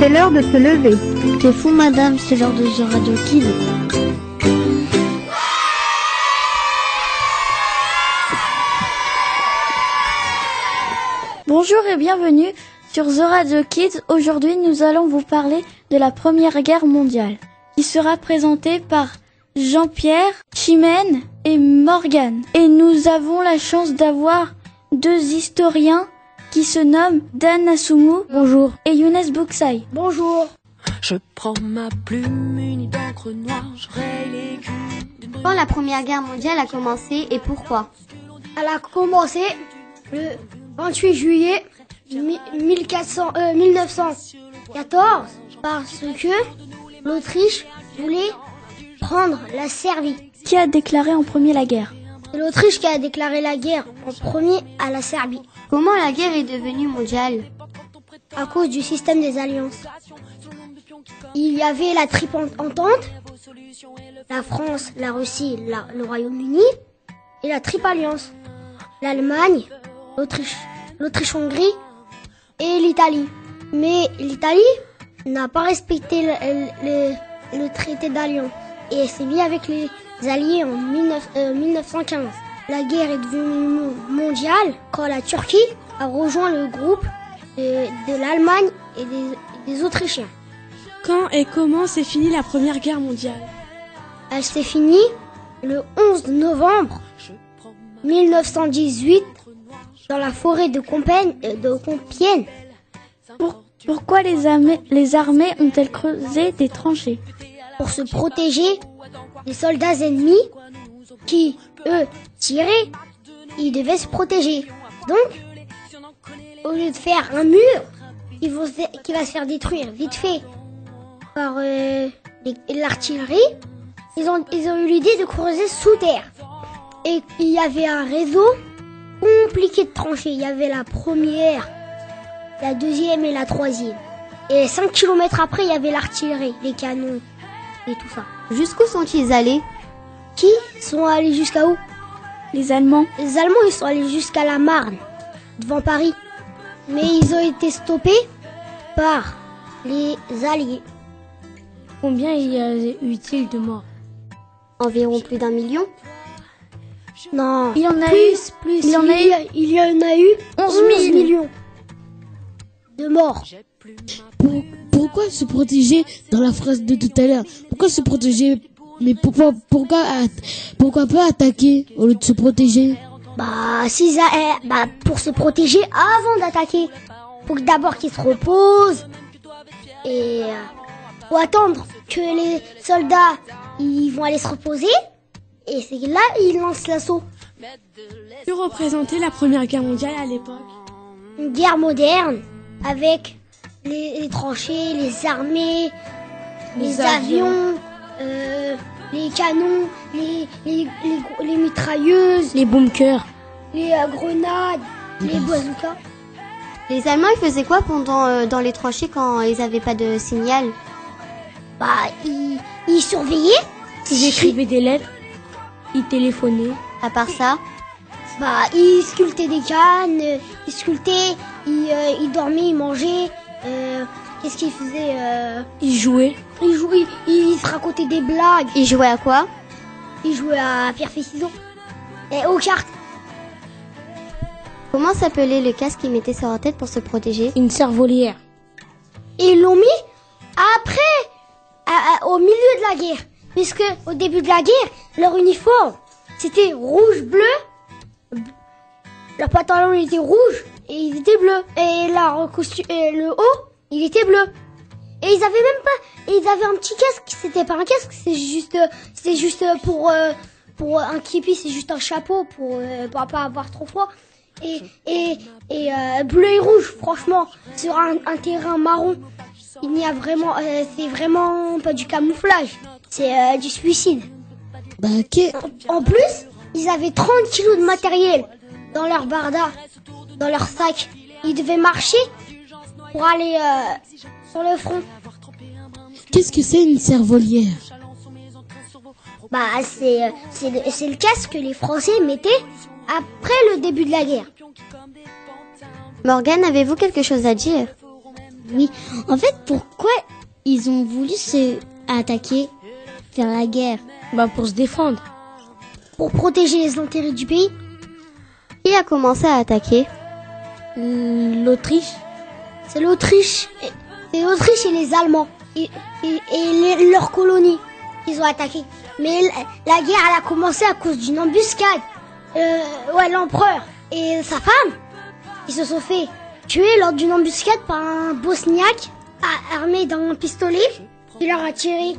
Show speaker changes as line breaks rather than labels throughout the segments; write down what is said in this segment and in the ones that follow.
c'est l'heure de se lever.
C'est fou madame, c'est l'heure de The Radio Kids.
Bonjour et bienvenue sur The Radio Kids. Aujourd'hui, nous allons vous parler de la Première Guerre mondiale, qui sera présentée par Jean-Pierre, Chimène et Morgane. Et nous avons la chance d'avoir deux historiens qui se nomment Dan Assoumou, bonjour, et Younes Bouksaï.
Bonjour.
Je prends ma plume unie d'encre noire, je raye l'écume.
Quand la Première Guerre mondiale a commencé et pourquoi?
Elle a commencé le 28 juillet 1914 parce que l'Autriche voulait prendre la Serbie.
Qui a déclaré en premier la guerre?
C'est l'Autriche qui a déclaré la guerre en premier à la Serbie.
Comment la guerre est devenue mondiale?
À cause du système des alliances. Il y avait la triple entente, la France, la Russie, le Royaume-Uni et la triple alliance. L'Allemagne, l'Autriche-Hongrie et l'Italie. Mais l'Italie n'a pas respecté le traité d'alliance et s'est mis avec les alliés en 1915. La guerre est devenue mondiale quand la Turquie a rejoint le groupe de l'Allemagne et des Autrichiens.
Quand et comment s'est finie la Première Guerre mondiale?
Elle s'est finie le 11 novembre 1918 dans la forêt de Compiègne.
Pourquoi les armées ont-elles creusé des tranchées?
Pour se protéger des soldats ennemis qui, eux, tiraient, ils devaient se protéger. Donc, au lieu de faire un mur qui va se faire détruire vite fait par l'artillerie, ils ont eu l'idée de creuser sous terre. Et il y avait un réseau compliqué de tranchées. Il y avait la première, la deuxième et la troisième. Et 5 km après, il y avait l'artillerie, les canons et tout ça.
Jusqu'où sont-ils allés?
Qui sont allés jusqu'à où?
Les Allemands.
Les Allemands, ils sont allés jusqu'à la Marne, devant Paris. Mais ils ont été stoppés par les Alliés.
Combien y a-t-il de morts?
Environ plus d'1 million.
Non,
Il y en a
plus.
Il y en a eu
11 millions de morts.
Pourquoi se protéger dans la phrase de tout à l'heure? Pourquoi se protéger? Mais pourquoi pas attaquer au lieu de se protéger?
Pour se protéger avant d'attaquer. Faut que d'abord qu'ils se reposent et faut attendre que les soldats ils vont aller se reposer et c'est là ils lancent l'assaut.
Que représentait la Première Guerre mondiale à l'époque?
Une guerre moderne avec les tranchées, les armées, les avions, les canons, les mitrailleuses,
Les bunkers.
les grenades, les bazookas.
Les Allemands, ils faisaient quoi dans les tranchées quand ils n'avaient pas de signal?
Ils surveillaient.
Ils écrivaient des lettres. Ils téléphonaient.
À part ça?
Ils sculptaient des cannes, ils dormaient, ils mangeaient. Qu'est-ce qu'ils faisaient?
Ils jouaient.
Ils se racontaient des blagues.
Ils jouaient à quoi?
Ils jouaient à pierre feuille ciseaux et aux cartes.
Comment s'appelait le casque qu'ils mettaient sur leur tête pour se protéger?
Une cervolière.
Et ils l'ont mis après, au milieu de la guerre. Puisque au début de la guerre, leur uniforme, c'était rouge-bleu. Leur pantalon, il était rouge et ils étaient bleus. Et leur costume, le haut, il était bleu. Et ils avaient un petit casque. C'était pas un casque, c'était juste pour un képi, c'est juste un chapeau pour pas avoir trop froid. Et bleu et rouge, franchement, sur un terrain marron. Il n'y a vraiment, c'est vraiment pas du camouflage, c'est du suicide. En plus, ils avaient 30 kilos de matériel dans leur barda, dans leur sac. Ils devaient marcher pour aller sur le front.
Qu'est-ce que c'est une cervolière?
C'est le casque que les Français mettaient après le début de la guerre.
Morgane, avez-vous quelque chose à dire?
Oui. En fait, pourquoi ils ont voulu se attaquer, faire la guerre?
Pour se défendre.
Pour protéger les intérêts du pays.
Qui a commencé à attaquer?
L'Autriche.
C'est l'Autriche. C'est l'Autriche et les Allemands. Et leurs colonies. Ils ont attaqué. Mais la guerre, elle a commencé à cause d'une embuscade. L'empereur et sa femme, ils se sont fait tuer lors d'une embuscade par un Bosniaque armé d'un pistolet. Il leur a tiré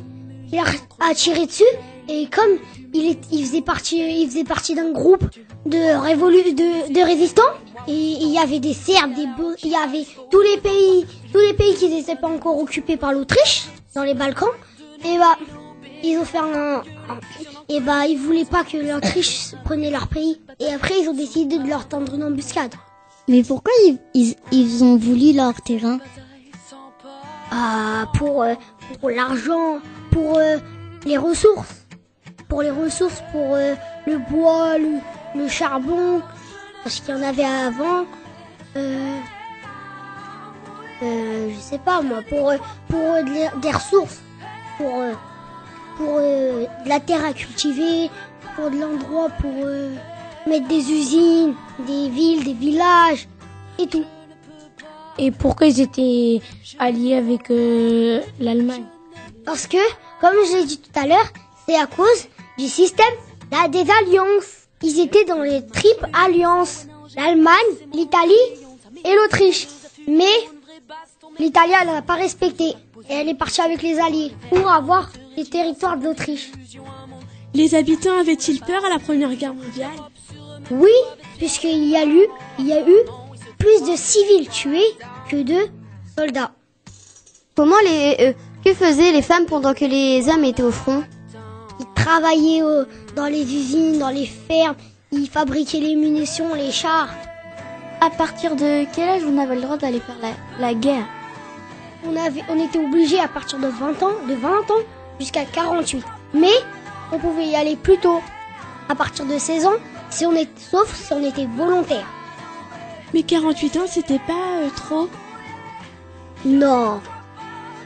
dessus. Et comme il faisait partie d'un groupe de résistants, et il y avait des Serbes, il y avait tous les pays qui n'étaient pas encore occupés par l'Autriche dans les Balkans. Et ils ont fait ils voulaient pas que l'Autriche prenne leur pays. Et après ils ont décidé de leur tendre une embuscade.
Mais pourquoi ils ont voulu leur terrain?
Pour l'argent, pour les ressources. Pour le bois, le charbon, parce qu'il y en avait avant. Je sais pas moi, pour des ressources, pour de la terre à cultiver, pour de l'endroit pour mettre des usines, des villes, des villages et tout.
Et pourquoi ils étaient alliés avec l'Allemagne?
Parce que, comme je l'ai dit tout à l'heure, c'est à cause du système des alliances. Ils étaient dans les triples alliances. L'Allemagne, l'Italie et l'Autriche. Mais l'Italie, elle n'a pas respecté. Et elle est partie avec les Alliés pour avoir les territoires de l'Autriche.
Les habitants avaient-ils peur à la Première Guerre mondiale?
Oui, puisqu'il y a eu plus de civils tués que de soldats.
Que faisaient les femmes pendant que les hommes étaient au front?
Ils travaillaient dans les usines, dans les fermes. Ils fabriquaient les munitions, les chars.
À partir de quel âge on avait le droit d'aller faire la guerre?
On était obligés à partir de 20 ans jusqu'à 48. Mais on pouvait y aller plus tôt, à partir de 16 ans, sauf si on était volontaire.
Mais 48 ans, c'était pas trop?
Non,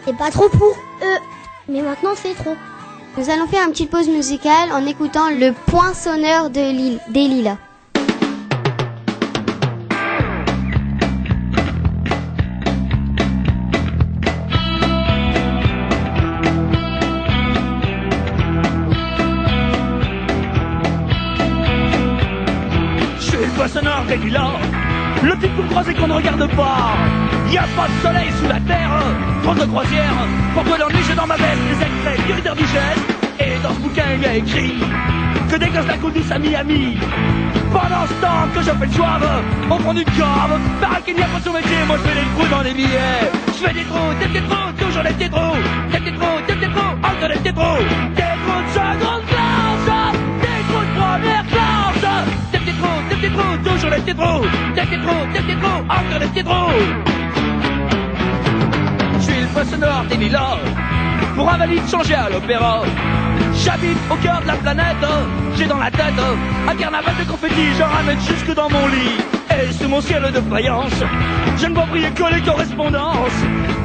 c'est pas trop pour eux. Mais maintenant, c'est trop.
Nous allons faire une petite pause musicale en écoutant le Poinçonneur des Lilas.
Je suis le Poinçonneur des Lilas, le type pour croiser qu'on ne regarde pas. Y a pas de soleil sous la terre, trop de croisières. Pour que l'ennui, j'ai dans ma veste les extraits d'Irrider Digeste. Et dans ce bouquin, il y a écrit que des gosses d'un coup douce à Miami. Pendant ce temps que je fais le soir, au fond d'une cave, paraît qu'il n'y a pas de métier, moi je fais des trous dans les billets. Je fais des trous, toujours des petits trous. Des petits trous, encore des petits trous. Des trous de seconde classe, des trous de première classe. Des petits trous, toujours des petits trous. Des petits trous, encore des petits trous. Je suis le Poinçonneur des Lilas, pour un valide changer à l'opéra. J'habite au cœur de la planète, j'ai dans la tête un carnaval de confettis, j'en ramène jusque dans mon lit. Et sous mon ciel de faïence, je ne vois briller que les correspondances.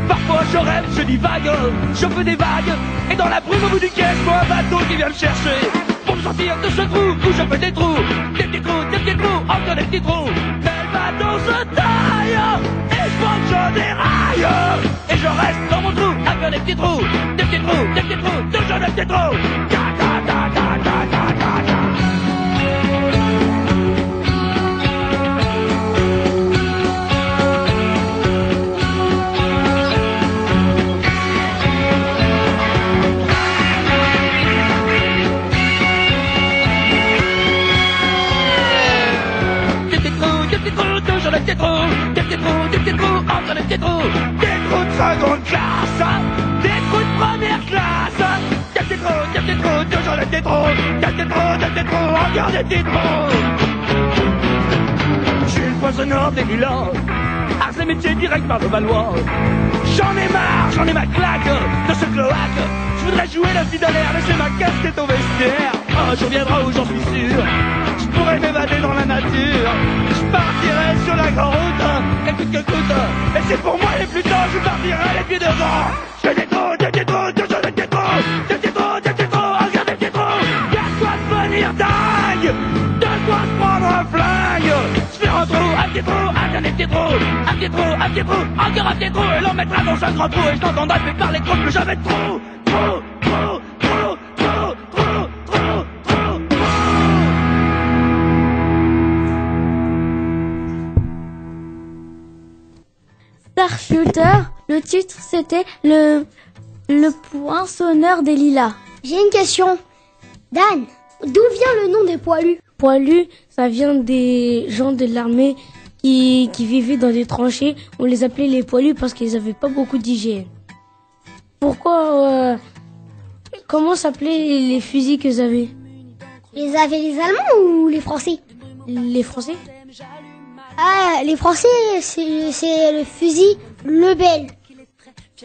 Parfois je rêve, je divague, je fais des vagues, et dans la brume au bout du quai, je vois un bateau qui vient me chercher pour me sortir de ce trou où je fais des trous. Des petits trous, encore des petits trous. Mais le bateau se taille, et je vois que je déraille. Et je reste dans mon trou, à faire des petits trous. Des petits trous, toujours des petits trous. Des trous, encore des petits trous. Des trous de seconde classe, des trous de première classe. Des petits trous, toujours des petits trous. Des petits trous, encore des petits trous. Je suis le Poinçonneur des Lilas, arts et métiers direct par le Valois. J'en ai ma claque de ce cloaque. Je voudrais jouer la vie de l'air, laisser ma casquette au vestiaire. Un jour viendra où j'en suis sûr, pourrais m'évader dans la nature. Je partirai sur la grande route, et coûte que coûte. Et c'est pour moi les plus tôt, je partirai les pieds devant. J'étais trop, j'étais trop, j'étais trop, j'étais trop, j'étais trop, regardez, j'étais trop. Y'a quoi de devenir dingue, de quoi se prendre un flingue. Se faire un trou, un petit trou, un petit trou, un petit trou, un petit trou, encore un petit trou. Et l'on mettra dans un grand trou, et je t'entendrai plus parler trop, plus jamais trop, trop, trop, trop, trop, trop, trop, trop, trop.
Starshooter, le titre c'était le poinçonneur des lilas.
J'ai une question. Dan, d'où vient le nom des poilus?
Poilus, ça vient des gens de l'armée qui vivaient dans des tranchées. On les appelait les poilus parce qu'ils n'avaient pas beaucoup d'hygiène. Pourquoi comment s'appelaient les fusils qu'ils avaient?
Les avaient les Allemands ou les Français?
Les Français?
Ah, les Français, c'est le fusil Lebel.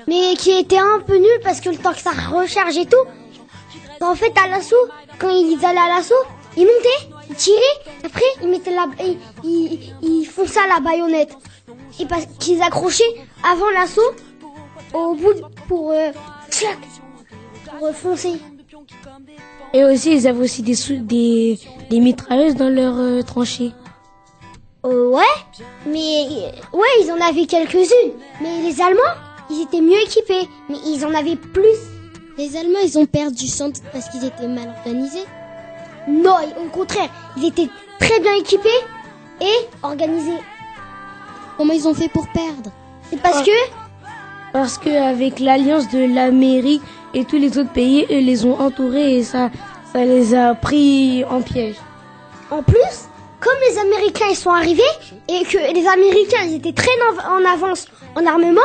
Mais qui était un peu nul parce que le temps que ça recharge et tout. En fait, à l'assaut, quand ils allaient à l'assaut, ils montaient, ils tiraient, après ils mettaient ils fonçaient à la baïonnette. Et parce qu'ils accrochaient avant l'assaut au bout pour foncer.
Et aussi, ils avaient aussi des mitrailleuses dans leurs tranchées.
Ouais, mais ouais, ils en avaient quelques-unes. Mais les Allemands, ils étaient mieux équipés, mais ils en avaient plus.
Les Allemands, ils ont perdu centre parce qu'ils étaient mal organisés.
Non, au contraire, ils étaient très bien équipés et organisés.
Comment ils ont fait pour perdre?
C'est parce que
avec l'alliance de l'Amérique et tous les autres pays, eux les ont entourés et ça les a pris en piège.
En plus, comme les Américains ils sont arrivés et que les Américains ils étaient très en avance en armement,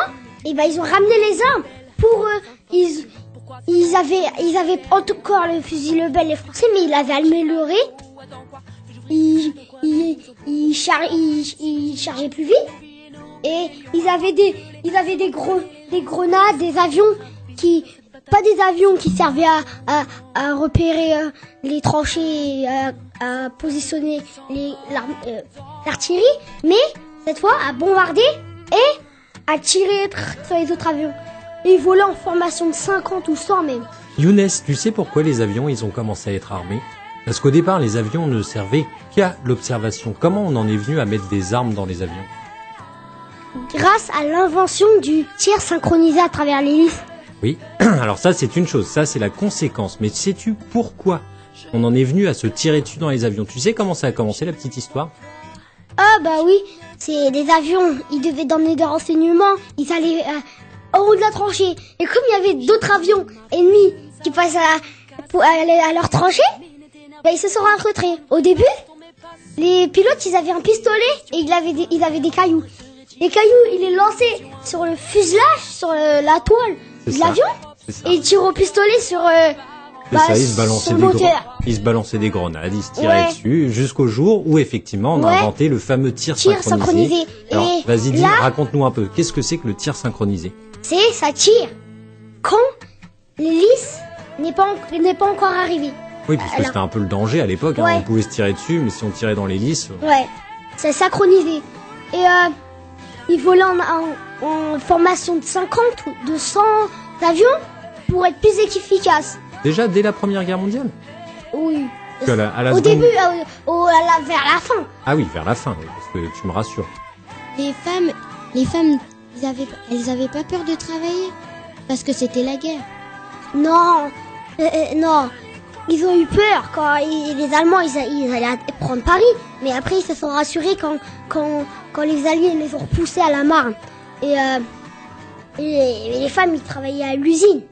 et ben ils ont ramené les armes pour ils avaient encore le fusil Lebel les Français, mais ils l'avaient amélioré. Ils chargeaient plus vite et ils avaient des grenades, des avions pas des avions qui servaient à repérer les tranchées, à positionner l'artillerie, mais cette fois à bombarder et à tirer sur les autres avions. Et ils volaient en formation de 50 ou 100 même.
Younes, tu sais pourquoi les avions ils ont commencé à être armés? Parce qu'au départ, les avions ne servaient qu'à l'observation. Comment on en est venu à mettre des armes dans les avions?
Grâce à l'invention du tir synchronisé à travers l'hélice.
Oui, alors ça c'est une chose, ça c'est la conséquence. Mais sais-tu pourquoi on en est venu à se tirer dessus dans les avions? Tu sais comment ça a commencé la petite histoire?
Ah bah oui, c'est des avions, ils devaient donner des renseignements, ils allaient en haut de la tranchée. Et comme il y avait d'autres avions ennemis qui passaient à leur tranchée, bah ils se sont rencontrés. Au début, les pilotes ils avaient un pistolet et ils avaient des cailloux. Les cailloux, ils les lançaient sur le fuselage, sur la toile de l'avion, et ils tiraient au pistolet sur
ils se balançaient des grenades, ils se tiraient dessus, jusqu'au jour où effectivement on a inventé le fameux tir synchronisé. Alors, vas-y, dis, raconte-nous un peu, qu'est-ce que c'est que le tir synchronisé?
Ça tire quand l'hélice n'est pas encore arrivée.
Oui, parce que c'était un peu le danger à l'époque, on pouvait se tirer dessus, mais si on tirait dans l'hélice...
Ouais, c'est synchronisé. Et ils volaient en formation de 50 ou de 100 avions pour être plus efficaces.
Déjà, dès la Première Guerre mondiale?
Oui.
Au
début, vers la fin.
Ah oui, vers la fin, parce que tu me rassures.
Les femmes, elles avaient pas peur de travailler parce que c'était la guerre.
Non, non. Ils ont eu peur quand les Allemands ils allaient prendre Paris, mais après ils se sont rassurés quand les Alliés les ont repoussés à la Marne. Et les femmes ils travaillaient à l'usine.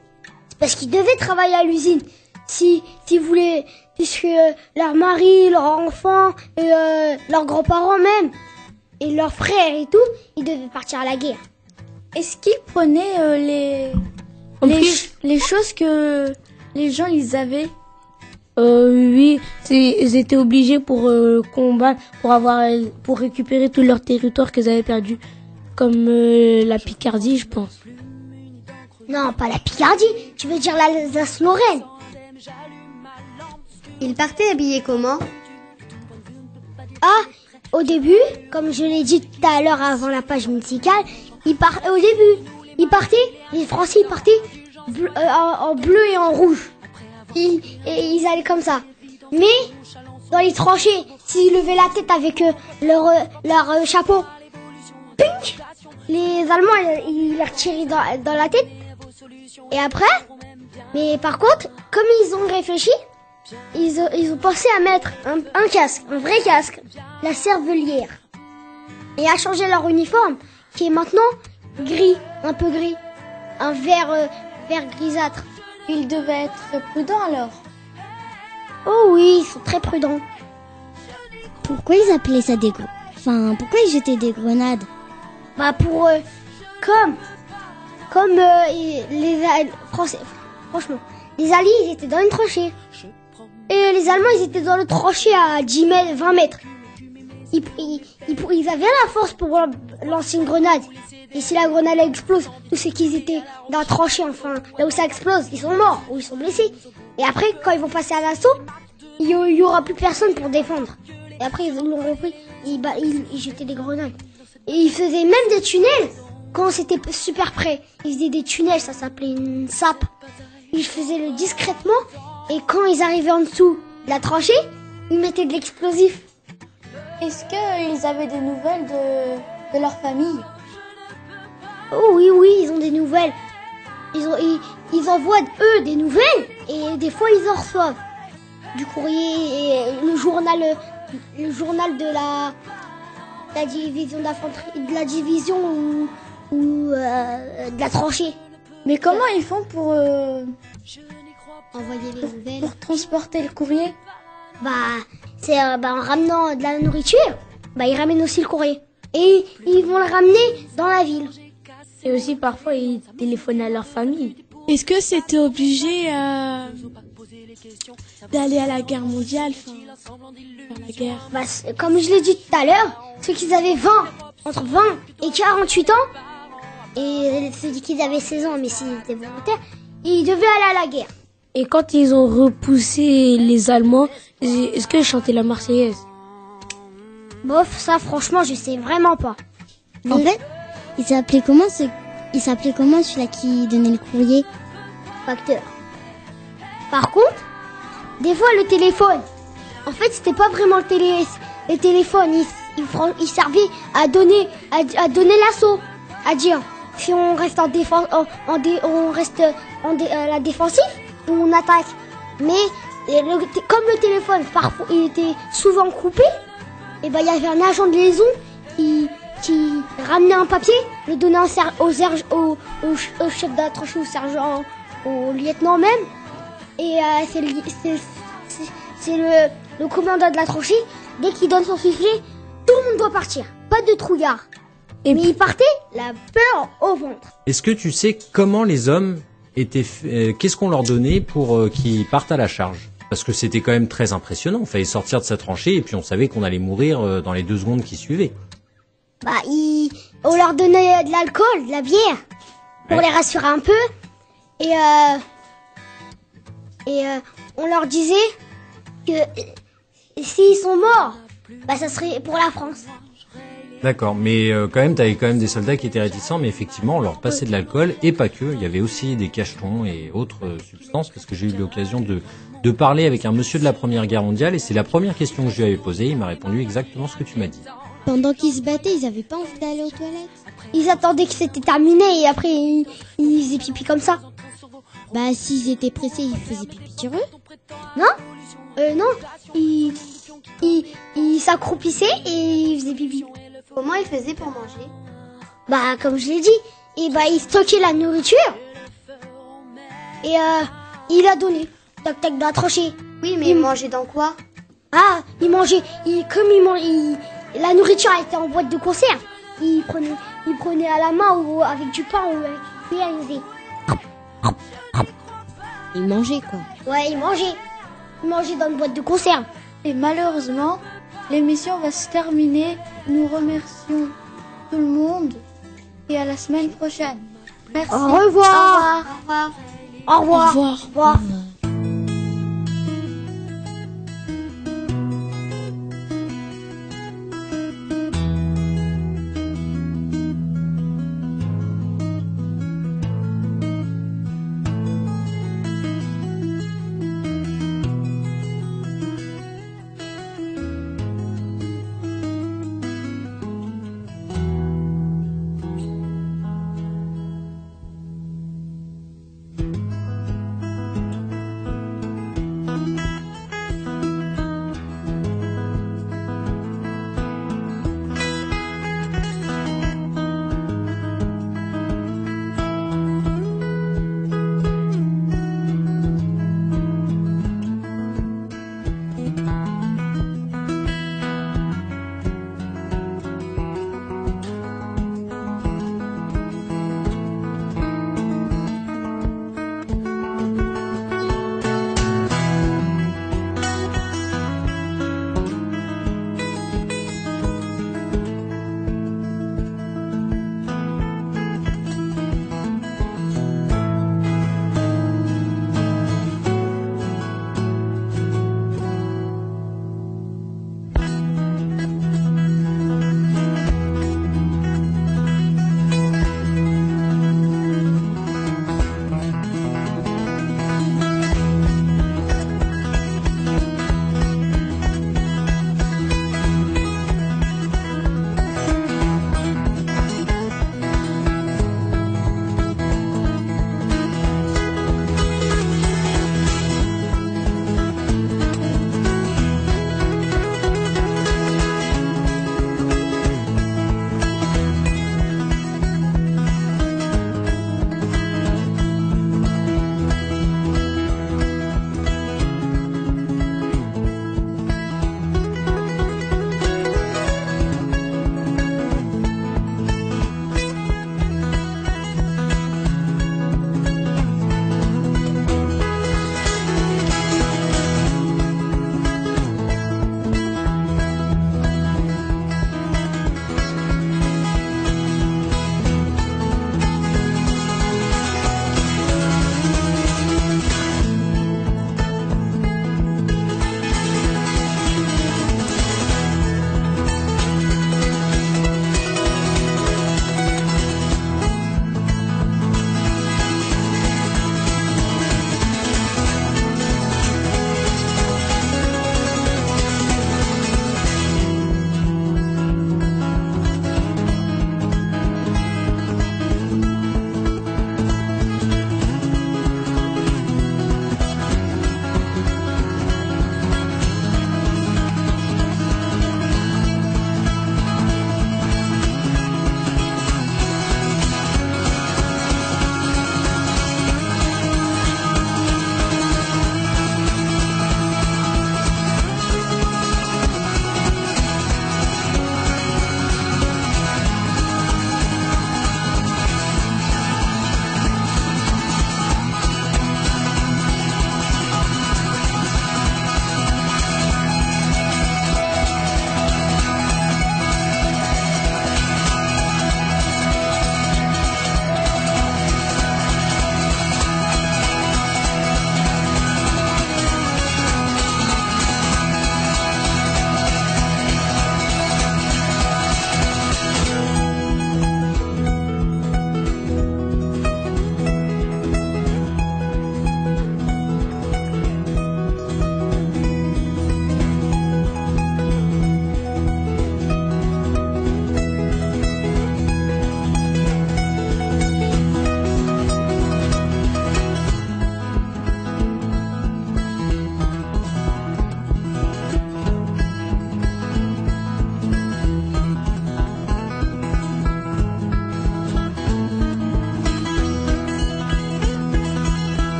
C'est parce qu'ils devaient travailler à l'usine. S'ils voulaient, puisque leur mari, leurs enfants, leurs grands-parents même, et leurs frères et tout, ils devaient partir à la guerre.
Est-ce qu'ils prenaient les choses que les gens ils avaient?
Oui, ils étaient obligés pour combattre, pour récupérer tout leur territoire qu'ils avaient perdu, comme la Picardie, je pense.
Non, pas la Picardie, tu veux dire l'Alsace-Lorraine.
Ils partaient habillés comment?
au début, comme je l'ai dit tout à l'heure avant la page musicale, les Français partaient en bleu et en rouge. Et ils allaient comme ça. Mais dans les tranchées, s'ils levaient la tête avec leur chapeau, pink, les Allemands ils les retiraient dans la tête. Et après, mais par contre, comme ils ont réfléchi, ils ont pensé à mettre un casque, un vrai casque, la cervelière, et à changer leur uniforme, qui est maintenant gris, un peu gris, un vert grisâtre.
Ils devaient être prudents alors.
Oh oui, ils sont très prudents.
Pourquoi ils appelaient ça des grenades? Enfin, pourquoi ils jetaient des grenades?
Bah pour comme les Français, franchement, les Alliés ils étaient dans une tranchée. Et les Allemands, ils étaient dans le tranchée à 10 mètres, 20 mètres. Ils avaient la force pour lancer une grenade. Et si la grenade explose, tous ceux qui étaient dans la tranchée, enfin, là où ça explose, ils sont morts ou ils sont blessés. Et après, quand ils vont passer à l'assaut, il y aura plus personne pour défendre. Et après, ils l'ont repris, ils jetaient des grenades. Et ils faisaient même des tunnels quand c'était super près. Ils faisaient des tunnels, ça s'appelait une sape. Ils faisaient le discrètement. Et quand ils arrivaient en dessous de la tranchée, ils mettaient de l'explosif.
Est-ce qu'ils avaient des nouvelles de leur famille?
Oh oui, ils ont des nouvelles. Ils envoient, eux, des nouvelles. Et des fois, ils en reçoivent. Du courrier et le journal de la division d'infanterie, de la division ou de la tranchée.
Mais comment ils font pour...
envoyer les nouvelles.
Pour transporter le courrier?
C'est en ramenant de la nourriture, ils ramènent aussi le courrier. Et ils vont le ramener dans la ville.
Et aussi parfois ils téléphonent à leur famille.
Est-ce que c'était obligé d'aller à la guerre mondiale, faire la guerre?
Comme je l'ai dit tout à l'heure, ceux qui avaient entre 20 et 48 ans, et ceux qui avaient 16 ans, mais s'ils étaient volontaires, ils devaient aller à la guerre.
Et quand ils ont repoussé les Allemands, est-ce qu'ils chantaient la Marseillaise?
Bof, ça franchement, je sais vraiment pas.
En fait, il s'appelait comment celui-là qui donnait le courrier?
Facteur. Par contre, des fois le téléphone, en fait c'était pas vraiment le téléphone, il servait à donner l'assaut, à dire si on reste en défense, on reste la défensive ou on attaque. Mais comme le téléphone parfois il était souvent coupé, et il y avait un agent de liaison qui ramenait un papier, le donnait au chef de la tranchée, au sergent, au lieutenant même. Et c'est le commandant de la tranchée. Dès qu'il donne son sifflet, tout le monde doit partir. Pas de trouillard. Mais il partait, la peur au ventre.
Est-ce que tu sais comment les hommes qu'est-ce qu'on leur donnait pour qu'ils partent à la charge? Parce que c'était quand même très impressionnant. Il fallait sortir de sa tranchée et puis on savait qu'on allait mourir dans les 2 secondes qui suivaient.
On leur donnait de l'alcool, de la bière, pour les rassurer un peu. Et on leur disait que s'ils sont morts, ça serait pour la France.
D'accord, mais quand même, t'avais quand même des soldats qui étaient réticents, mais effectivement, on leur passait de l'alcool, et pas que. Il y avait aussi des cachetons et autres substances, parce que j'ai eu l'occasion de parler avec un monsieur de la Première Guerre mondiale, et c'est la première question que je lui avais posée. Il m'a répondu exactement ce que tu m'as dit.
Pendant qu'ils se battaient, ils avaient pas envie d'aller aux toilettes?
Ils attendaient que c'était terminé, et après, ils faisaient pipi comme ça.
S'ils étaient pressés, ils faisaient pipi sur eux?
Non, ils s'accroupissaient et ils faisaient pipi.
Comment ils faisaient pour manger?
Comme je l'ai dit, ils stockaient la nourriture et il a donné. Tac tac dans la tranchée.
Oui, mais ils mangeaient dans quoi?
Ils mangeaient. La nourriture était en boîte de conserve. Ils prenaient à la main ou avec du pain ou avec une cuillère.
Ils mangeaient quoi?
Ouais, ils mangeaient. Ils mangeaient dans une boîte de conserve.
Et malheureusement, l'émission va se terminer. Nous remercions tout le monde et à la semaine prochaine. Merci.
Au revoir.
Au revoir.
Au revoir.
Au revoir.
Au revoir.